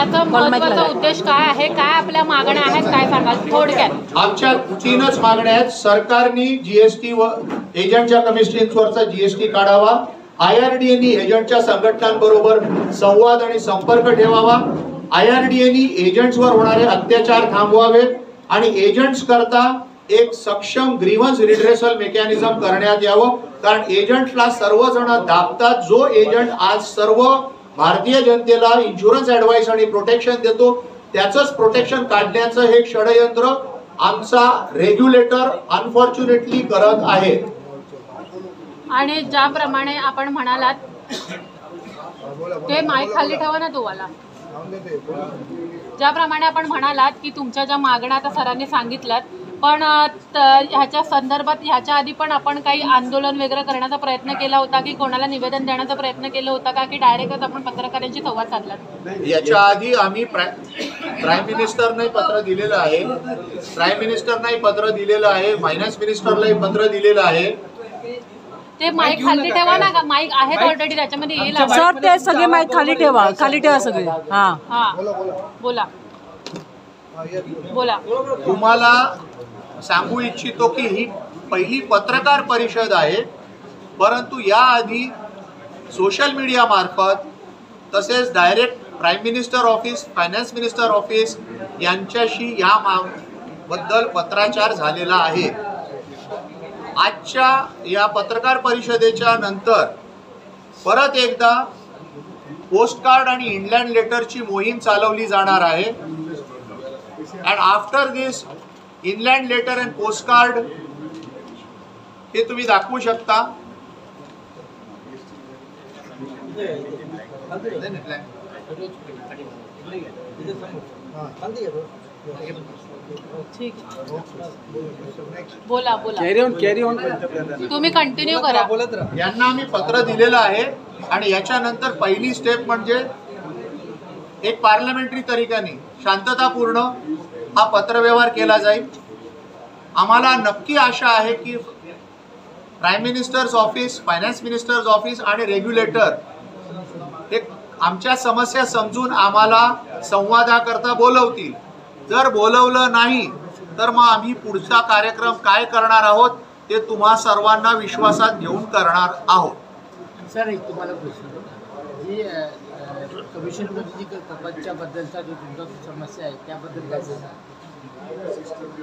याचा महत्त्वाचा उद्देश काय आहे, काय आपल्या मागण्या आहेत, काय सांगाल थोडक्यात? आमच्या 3च मागण्या आहेत. सरकारने जीएसटी व एजंटच्या कमिशन्सवरचा जीएसटी काढावा. IRDAनी एजंटच्या संघटनांबरोबर संवाद आणि संपर्क ठेवावा. IRDAनी एजंट्सवर होणारे अत्याचार थांबवावेत आणि एजंट्स करता एक सक्षम ग्रीव्हन्स रिड्रेसल मेकॅनिझम करण्यात यावं. कारण एजंटला सर्वजण दाबतात. जो एजंट आज सर्व भारतीय जनतेला इन्शुरन्स ऍडवाइस आणि प्रोटेक्शन देतो, त्याचंच प्रोटेक्शन काढण्याचं हे षडयंत्र आमचा रेग्युलेटर अनफॉर्च्युनेटली करत आहे. आणि ज्याप्रमाणे आपण म्हणालात ते माईक खाली ठेवा ना तुम्हाला. ज्याप्रमाणे आपण म्हणालात की तुमच्या ज्या मागण्या आता सरांनी सांगितल्यात, पण ह्याच्या संदर्भात ह्याच्या आधी पण आपण काही आंदोलन वगैरे करण्याचा प्रयत्न केला होता की कोणाला निवेदन देण्याचा प्रयत्न केला होता का, की डायरेक्टच आपण पत्रकारांशी संवाद साधलात? याच्या आधी आम्ही प्राईम मिनिस्टरने पत्र दिलेलं आहे, फायनान्स मिनिस्टरलाही पत्र दिलेलं आहे. ते माईक खाली ठेवा ना, माईक आहेत ऑलरेडी त्याच्यामध्ये येईल सर. ते सगळे माईक खाली ठेवा सगळे. बोला. तुम्हाला सांगू इच्छितो की ही पहिली पत्रकार परिषद आहे, परंतु याआधी सोशल मीडिया मार्फत तसेच direct prime minister office, finance minister office यांच्याशी या बद्दल पत्राचार झालेला आहे. आजच्या या पत्रकार परिषदेच्या नंतर परत एकदा पोस्टकार्ड आणि इनलँड लेटरची मोहीम चालवली जाणार आहे. and after this inland letter and postcard हे तुम्ही दाखवू शकता. बोला कॅरी ऑन तुम्ही कंटिन्यू करा. यांना आम्ही पत्र दिलेलं आहे आणि याच्यानंतर पहिली स्टेप म्हणजे एक पार्लमेंटरी तरीक्याने शांततापूर्ण हा पत्रव्यवहार केला जाईल. आम्हाला नक्की आशा आहे की prime minister's office, finance minister's office आणि रेग्युलेटर हे आमच्या समस्या समजून आम्हाला संवादाकरता बोलवतील. जर बोलवलं नाही तर मग आम्ही पुढचा कार्यक्रम काय करणार आहोत ते तुम्हा सर्वांना विश्वासात घेऊन करणार आहोत. सर, एक तुम्हाला प्रश्न, जी कमिशनमध्ये जी कपातच्या बद्दलचा जो तुमचा समस्या आहे त्याबद्दल काय सांगा?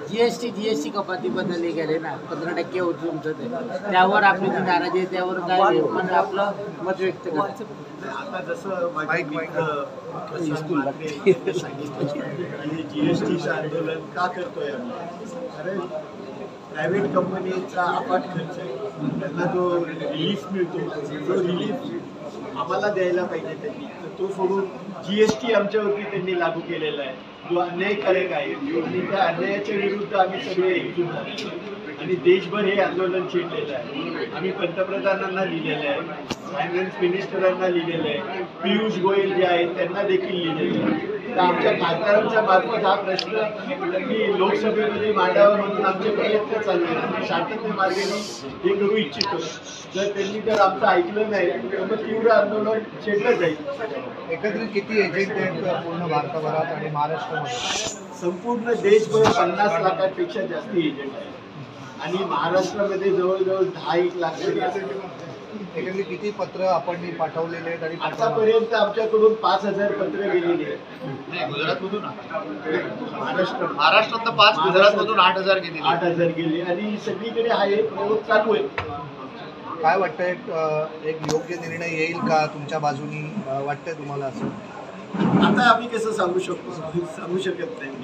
जीएसटी कपातीबद्दल हे गेले ना 15% होतं तुमचं, ते त्यावर आपली जी नाराजी आहे त्यावर काय पण आपलं मत व्यक्त करायचं? आता जसं जीएसटीचं आंदोलन का करतोय आम्ही? कारण प्रायव्हेट कंपनीचा अफाट खर्च आहे, त्यांना जो रिलीफ मिळतो, जो रिलीफ आम्हाला द्यायला पाहिजे त्यांनी, तर तो सोडून जीएसटी आमच्यावरती त्यांनी लागू केलेला आहे, जो अन्यायकारक आहे. आणि त्या अन्यायाच्या विरुद्ध आम्ही सगळे एकजूट झालो आणि देशभर हे आंदोलन छेडलेलं आहे. आम्ही पंतप्रधानांना लिहिलेलं आहे, फायनान्स मिनिस्टरांना लिहिलेलं आहे, पियुष गोयल जे आहेत त्यांना देखील लिहिलेलं आहे. तर आमच्या खासदारांच्या मार्फत हा प्रश्न मी लोकसभेमध्ये मांडावा म्हणून आमचे प्रयत्न चालले आहेत. शांतते मार्गाने हे करू इच्छितो. जर आमचं ऐकलं नाही तर मग तीव्र आंदोलन छेडलं जाईल. एकत्रित किती एजंट आहेत पूर्ण भारताभरात आणि महाराष्ट्रामध्ये? संपूर्ण देशभर 50 लाखांपेक्षा जास्त एजंट आहेत आणि महाराष्ट्रामध्ये जवळजवळ 10-1 लाख तरी असतात. एकत्रित किती पत्र आपण पाठवलेले आहेत? आणि आतापर्यंत आमच्याकडून 5000 पत्र गेलेली आहेत. गुजरातमधून महाराष्ट्रात 5, गुजरातमधून 8000 गेले. 8000 गेले आणि सगळीकडे हा एक प्रयोग चालू आहे. काय वाटतं, एक योग्य निर्णय येईल का तुमच्या बाजूनी वाटतंय तुम्हाला? असं आता आम्ही कसं सांगू शकत नाही.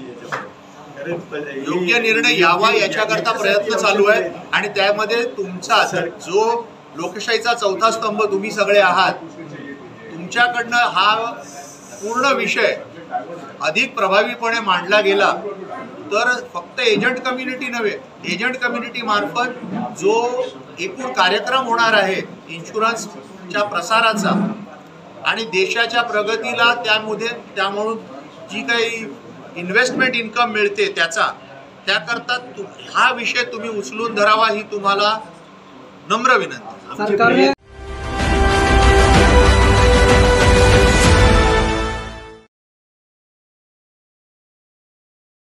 योग्य निर्णय यावा याच्याकरता प्रयत्न चालू आहे आणि त्यामध्ये तुमचा जो लोकशाहीचा चौथा स्तंभ तुम्ही सगळे आहात, तुमच्याकडनं हा पूर्ण विषय अधिक प्रभावीपणे मांडला गेला तर फक्त एजंट कम्युनिटी नव्हे, एजंट कम्युनिटी मार्फत जो एकूण कार्यक्रम होणार आहे इन्शुरन्सच्या प्रसाराचा आणि देशाच्या प्रगतीला त्यामुळं जी काही इन्व्हेस्टमेंट इन्कम मिळते त्याकरता हा विषय तुम्ही उचलून धरावा ही तुम्हाला नम्र विनंती.